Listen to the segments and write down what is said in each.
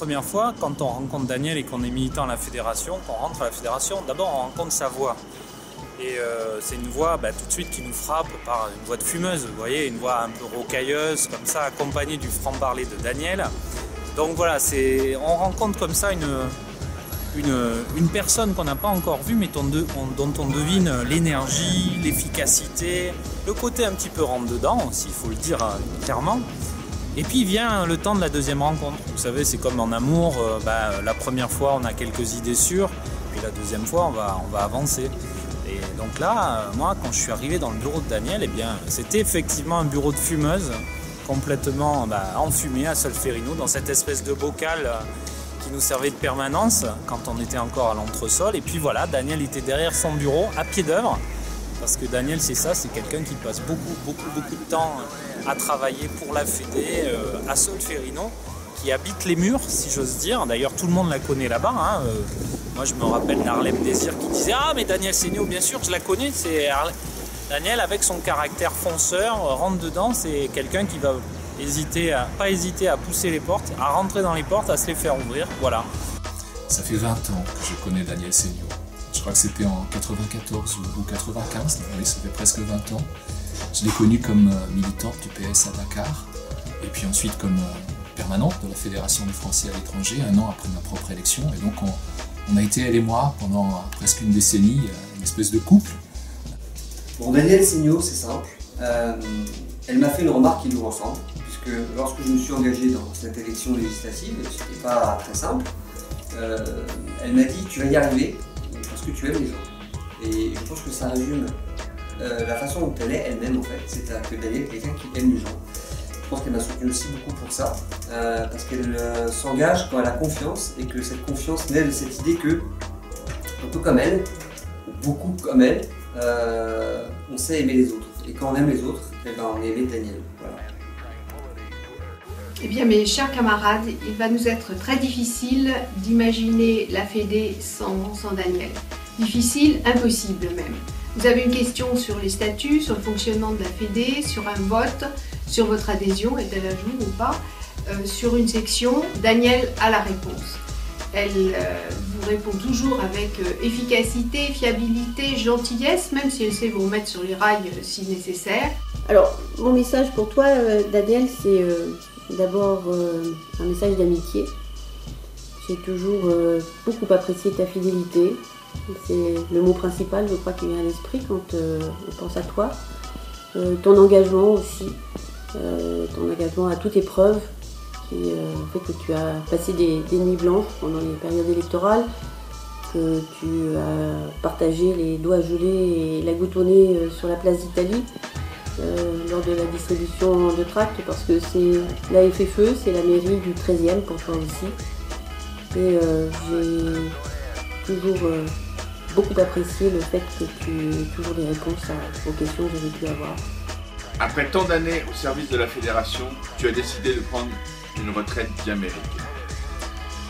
première fois, quand on rencontre Daniel et qu'on est militant à la fédération, qu'on rentre à la fédération, d'abord on rencontre sa voix. Et c'est une voix tout de suite qui nous frappe par une voix de fumeuse, vous voyez, une voix un peu rocailleuse, comme ça, accompagnée du franc-parler de Daniel. Donc voilà, on rencontre comme ça une personne qu'on n'a pas encore vue, mais dont on devine l'énergie, l'efficacité, le côté un petit peu rentre-dedans, s'il faut le dire clairement. Et puis vient le temps de la deuxième rencontre. Vous savez, c'est comme en amour, la première fois on a quelques idées sûres, puis la deuxième fois on va avancer. Et donc là, moi quand je suis arrivé dans le bureau de Daniel, c'était effectivement un bureau de fumeuse, complètement enfumé à Solferino, dans cette espèce de bocal qui nous servait de permanence quand on était encore à l'entresol. Et puis voilà, Daniel était derrière son bureau, à pied d'œuvre, parce que Daniel c'est quelqu'un qui passe beaucoup de temps à travailler pour la Fédé à Solferino, qui habite les murs, si j'ose dire. D'ailleurs, tout le monde la connaît là-bas. Moi, je me rappelle d'Harlem Désir qui disait « Ah, mais Daniel Seigno, bien sûr, je la connais. » C'est Daniel, avec son caractère fonceur, rentre dedans. C'est quelqu'un qui va pas hésiter à pousser les portes, à rentrer dans les portes, à se les faire ouvrir. Voilà. Ça fait 20 ans que je connais Daniel Seigno. Je crois que c'était en 94 ou 95. Oui, ça fait presque 20 ans. Je l'ai connu comme militante du PS à Dakar, et puis ensuite comme permanente de la Fédération des Français à l'étranger, un an après ma propre élection. Et donc on a été, elle et moi, pendant presque une décennie, une espèce de couple. Bon, Daniel Seigno, c'est simple. Elle m'a fait une remarque qui nous ressemble, puisque lorsque je me suis engagé dans cette élection législative, ce n'était pas très simple, elle m'a dit « Tu vas y arriver parce que tu aimes les gens ». Et je pense que ça résume la façon dont elle est elle-même en fait, c'est que Daniel est quelqu'un qui aime les gens. Je pense qu'elle m'a soutenu aussi beaucoup pour ça, parce qu'elle s'engage quand elle a confiance, et que cette confiance naît de cette idée que, un peu comme elle, beaucoup comme elle, on sait aimer les autres. Et quand on aime les autres, on aime Daniel. Voilà. Eh bien mes chers camarades, il va nous être très difficile d'imaginer la Fédé sans Daniel. Difficile, impossible même. Vous avez une question sur les statuts, sur le fonctionnement de la Fédé, sur un vote, sur votre adhésion, est-elle à jour ou pas, sur une section, Daniel a la réponse. Elle vous répond toujours avec efficacité, fiabilité, gentillesse, même si elle sait vous remettre sur les rails si nécessaire. Alors, mon message pour toi, Daniel, c'est d'abord un message d'amitié. J'ai toujours beaucoup apprécié ta fidélité. C'est le mot principal, je crois, qui vient à l'esprit quand on pense à toi. Ton engagement aussi, ton engagement à toute épreuve, qui fait que tu as passé des nuits blanches pendant les périodes électorales, que tu as partagé les doigts gelés et la goutte au nez sur la place d'Italie lors de la distribution de tracts, parce que c'est la FFE, c'est la mairie du 13e pour toi aussi. Et j'ai toujours beaucoup apprécié le fait que tu aies toujours des réponses aux questions que j'avais pu avoir. Après tant d'années au service de la Fédération, tu as décidé de prendre une retraite bien méritée.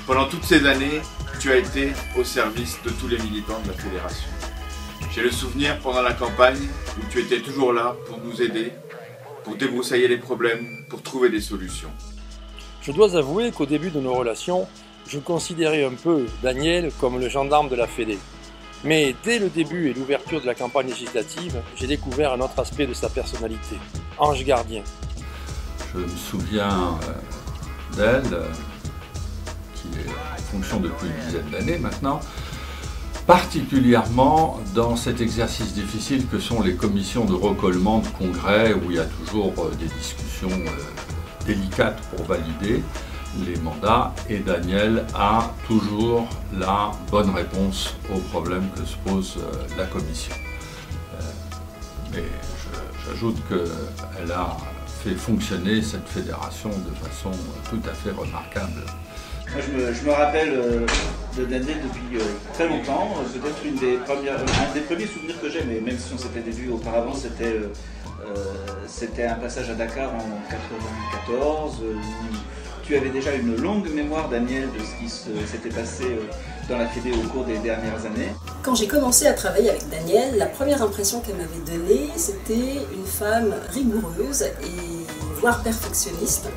Pendant toutes ces années, tu as été au service de tous les militants de la Fédération. J'ai le souvenir pendant la campagne où tu étais toujours là pour nous aider, pour débroussailler les problèmes, pour trouver des solutions. Je dois avouer qu'au début de nos relations, je considérais un peu Daniel comme le gendarme de la Fédé. Mais dès le début et l'ouverture de la campagne législative, j'ai découvert un autre aspect de sa personnalité, ange gardien. Je me souviens d'elle, qui est en fonction depuis une dizaine d'années maintenant, particulièrement dans cet exercice difficile que sont les commissions de recollement de congrès, où il y a toujours des discussions délicates pour valider les mandats, et Daniel a toujours la bonne réponse aux problèmes que se pose la commission. Mais j'ajoute qu'elle a fait fonctionner cette fédération de façon tout à fait remarquable. Moi, je me rappelle de Daniel depuis très longtemps. Peut-être un des premiers souvenirs que j'ai, mais même si on s'était vu auparavant, c'était un passage à Dakar en 1994. Tu avais déjà une longue mémoire, Daniel, de ce qui s'était passé dans la Fédé au cours des dernières années. Quand j'ai commencé à travailler avec Daniel, la première impression qu'elle m'avait donnée, c'était une femme rigoureuse et voire perfectionniste.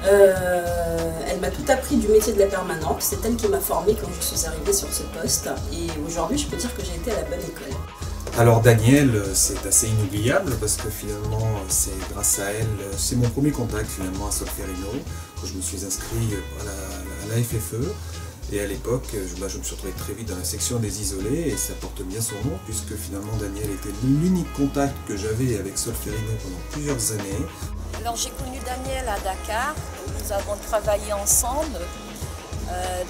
Elle m'a tout appris du métier de la permanente. C'est elle qui m'a formée quand je suis arrivée sur ce poste. Et aujourd'hui, je peux dire que j'ai été à la bonne école. Alors Danielle, c'est assez inoubliable parce que finalement, c'est grâce à elle, c'est mon premier contact finalement à Solferino, quand je me suis inscrit à la FFE. Et à l'époque, je me suis retrouvé très vite dans la section des isolés et ça porte bien son nom puisque finalement Danielle était l'unique contact que j'avais avec Solferino pendant plusieurs années. Alors j'ai connu Danielle à Dakar, où nous avons travaillé ensemble,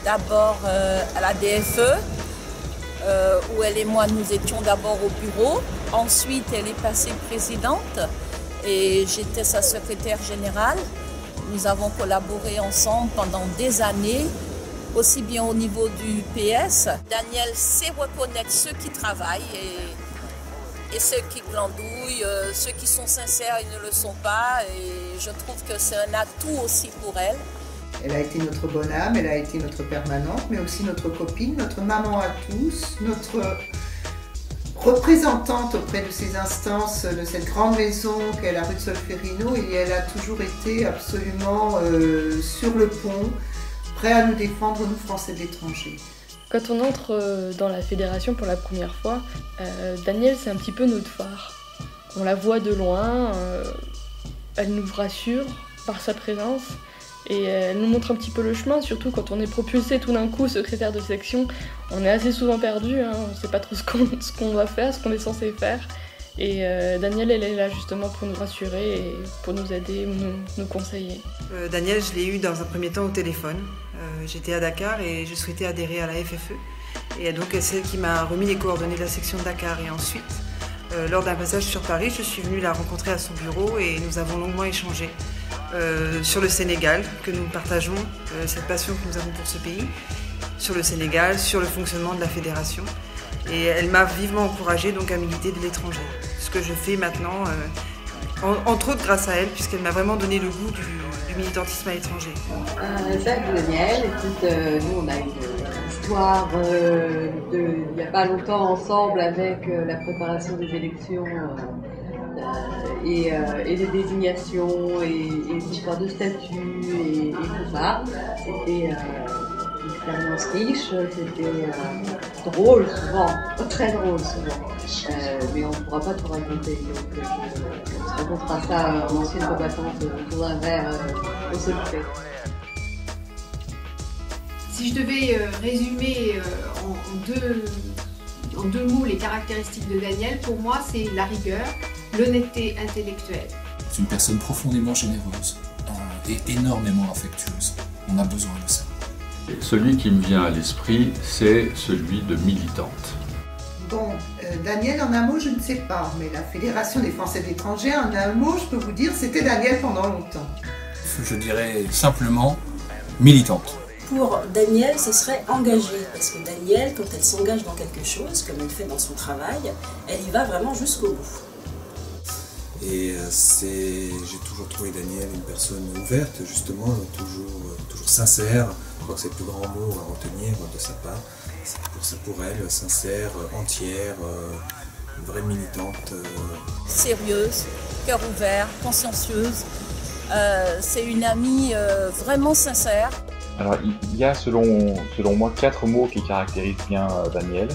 d'abord à la DFE, où elle et moi nous étions d'abord au bureau, ensuite elle est passée présidente et j'étais sa secrétaire générale. Nous avons collaboré ensemble pendant des années, aussi bien au niveau du PS. Danielle sait reconnaître ceux qui travaillent et ceux qui glandouillent, ceux qui sont sincères, ils ne le sont pas. Et je trouve que c'est un atout aussi pour elle. Elle a été notre bonne âme, elle a été notre permanente, mais aussi notre copine, notre maman à tous, notre représentante auprès de ces instances de cette grande maison qu'est la rue de Solferino. Et elle a toujours été absolument sur le pont, prêt à nous défendre, nous Français de l'étranger. Quand on entre dans la fédération pour la première fois, Danielle c'est un petit peu notre phare. On la voit de loin, elle nous rassure par sa présence et elle nous montre un petit peu le chemin, surtout quand on est propulsé tout d'un coup secrétaire de section. On est assez souvent perdu, on ne sait pas trop ce qu'on doit faire, ce qu'on est censé faire. Et Danielle, elle est là justement pour nous rassurer et pour nous aider, nous conseiller. Danielle, je l'ai eu dans un premier temps au téléphone. J'étais à Dakar et je souhaitais adhérer à la FFE. Et donc c'est elle qui m'a remis les coordonnées de la section de Dakar. Et ensuite, lors d'un passage sur Paris, je suis venue la rencontrer à son bureau et nous avons longuement échangé sur le Sénégal, que nous partageons, cette passion que nous avons pour ce pays, sur le Sénégal, sur le fonctionnement de la fédération. Et elle m'a vivement encouragée donc à militer de l'étranger. Ce que je fais maintenant, entre autres grâce à elle, puisqu'elle m'a vraiment donné le goût du militantisme à l'étranger. Salut Danielle, écoute, nous on a une histoire il n'y a pas longtemps ensemble avec la préparation des élections et les désignations et les histoires de statut et tout ça. C'était une expérience riche, c'était drôle souvent, très drôle souvent, mais on ne pourra pas tout raconter, donc on se racontera ça en ancienne combattante autour d'un verre au secret. Si je devais résumer en deux mots les caractéristiques de Danielle, pour moi c'est la rigueur, l'honnêteté intellectuelle. C'est une personne profondément généreuse et énormément affectueuse. On a besoin de ça. Celui qui me vient à l'esprit, c'est celui de militante. Bon, Danielle, en un mot, je ne sais pas, mais la Fédération des Français de l'étranger, en un mot, je peux vous dire, c'était Danielle pendant longtemps. Je dirais simplement militante. Pour Danielle, ce serait engagé, parce que Danielle, quand elle s'engage dans quelque chose, comme elle fait dans son travail, elle y va vraiment jusqu'au bout. Et j'ai toujours trouvé Danielle une personne ouverte, justement, toujours sincère. Je crois que c'est le plus grand mot à retenir de sa part. C'est pour elle, sincère, entière, une vraie militante. Sérieuse, cœur ouvert, consciencieuse. C'est une amie vraiment sincère. Alors il y a selon moi 4 mots qui caractérisent bien Danielle.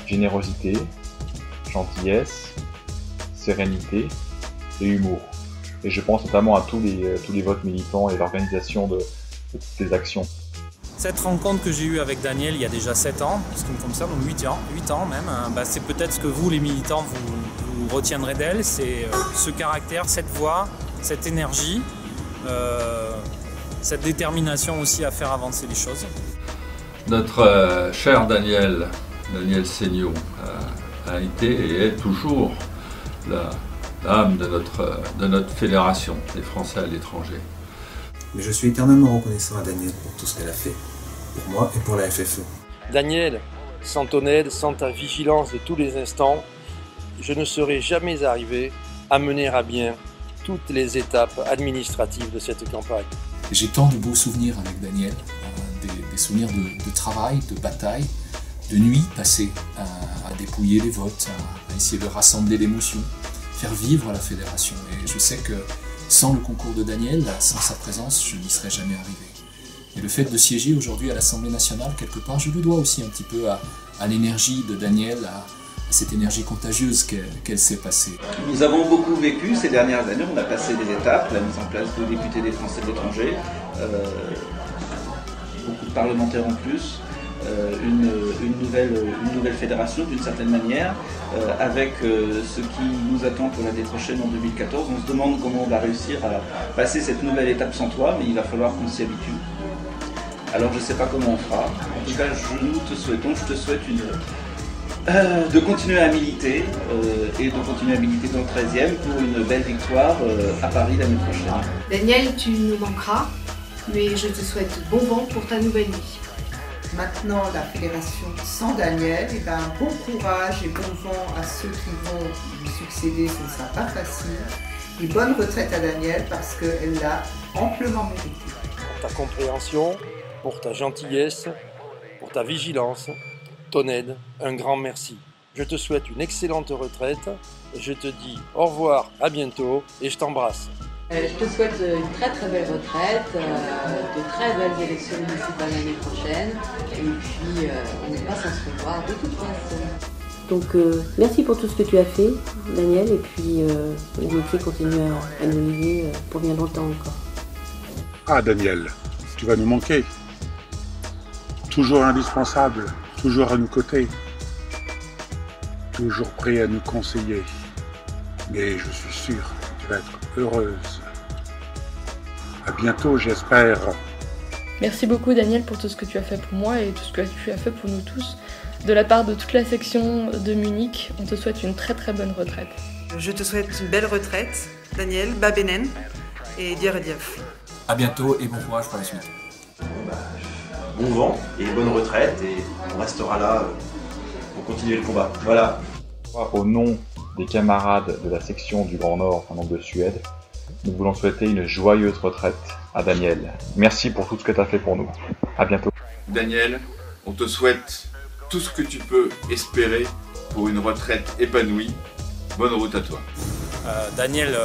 Générosité, gentillesse, sérénité et humour. Et je pense notamment à tous les votes militants et l'organisation de toutes ces actions. Cette rencontre que j'ai eue avec Danielle il y a déjà 7 ans, ce qui me concerne, donc 8 ans même, c'est peut-être ce que vous les militants vous retiendrez d'elle, c'est ce caractère, cette voix, cette énergie, cette détermination aussi à faire avancer les choses. Notre cher Danielle Seigno a été et est toujours l'âme de notre fédération des Français à l'étranger. Mais je suis éternellement reconnaissant à Danielle pour tout ce qu'elle a fait, pour moi et pour la FFE. Danielle, sans ton aide, sans ta vigilance de tous les instants, je ne serais jamais arrivé à mener à bien toutes les étapes administratives de cette campagne. J'ai tant de beaux souvenirs avec Danielle, des souvenirs de travail, de bataille, de nuits passées à dépouiller les votes, à essayer de rassembler l'émotion, faire vivre la fédération. Et je sais que sans le concours de Daniel, sans sa présence, je n'y serais jamais arrivé. Et le fait de siéger aujourd'hui à l'Assemblée nationale, quelque part, je le dois aussi un petit peu à l'énergie de Daniel, à cette énergie contagieuse qu'elle s'est passée. Nous avons beaucoup vécu ces dernières années, on a passé des étapes, la mise en place de députés des Français de l'étranger, beaucoup de parlementaires en plus, une nouvelle fédération d'une certaine manière, avec ce qui nous attend pour l'année prochaine en 2014. On se demande comment on va réussir à passer cette nouvelle étape sans toi, mais il va falloir qu'on s'y habitue. Alors je ne sais pas comment on fera. En tout cas, je te souhaite de continuer à militer et de continuer à militer dans le 13e pour une belle victoire à Paris l'année prochaine. Daniel, tu nous manqueras, mais je te souhaite bon vent pour ta nouvelle vie. Maintenant, la fédération sans Daniel, et ben, bon courage et bon vent à ceux qui vont lui succéder, ce ne sera pas facile. Et bonne retraite à Daniel parce qu'elle l'a amplement mérité. Pour ta compréhension, pour ta gentillesse, pour ta vigilance, ton aide, un grand merci. Je te souhaite une excellente retraite, je te dis au revoir, à bientôt et je t'embrasse. Je te souhaite une très très belle retraite, de très belles élections municipales l'année prochaine, et puis on n'est pas sans se revoir de toute façon. Donc merci pour tout ce que tu as fait, Daniel, et puis l'amitié continue à nous lier pour bien longtemps encore. Ah Daniel, tu vas nous manquer. Toujours indispensable, toujours à nos côtés, toujours prêt à nous conseiller. Mais je suis sûr que tu vas être heureuse. À bientôt, j'espère. Merci beaucoup Daniel pour tout ce que tu as fait pour moi et tout ce que tu as fait pour nous tous. De la part de toute la section de Munich, on te souhaite une très très bonne retraite. Je te souhaite une belle retraite, Daniel, Babenen et Dir Diaf. À bientôt et bon courage pour la suite. Bon vent et bonne retraite et on restera là pour continuer le combat. Voilà. Au nom des camarades de la section du Grand Nord, en nom de Suède, nous voulons souhaiter une joyeuse retraite à Daniel. Merci pour tout ce que tu as fait pour nous. À bientôt. Daniel, on te souhaite tout ce que tu peux espérer pour une retraite épanouie. Bonne route à toi. Daniel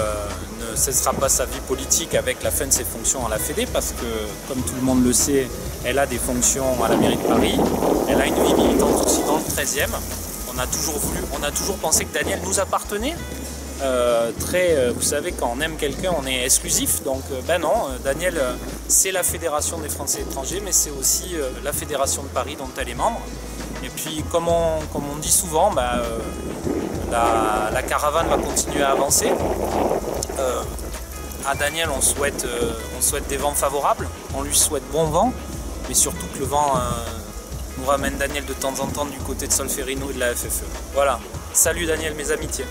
ne cessera pas sa vie politique avec la fin de ses fonctions à la Fédé parce que, comme tout le monde le sait, elle a des fonctions à la mairie de Paris. Elle a une vie militante aussi dans le 13e. On a toujours pensé que Daniel nous appartenait. Vous savez, quand on aime quelqu'un, on est exclusif. Donc, non, Daniel, c'est la Fédération des Français étrangers, mais c'est aussi la Fédération de Paris dont elle est membre. Et puis, comme on dit souvent, la caravane va continuer à avancer. À Daniel, on souhaite des vents favorables, on lui souhaite bon vent, mais surtout que le vent nous ramène Daniel de temps en temps du côté de Solferino et de la FFE. Voilà, salut Daniel, mes amitiés.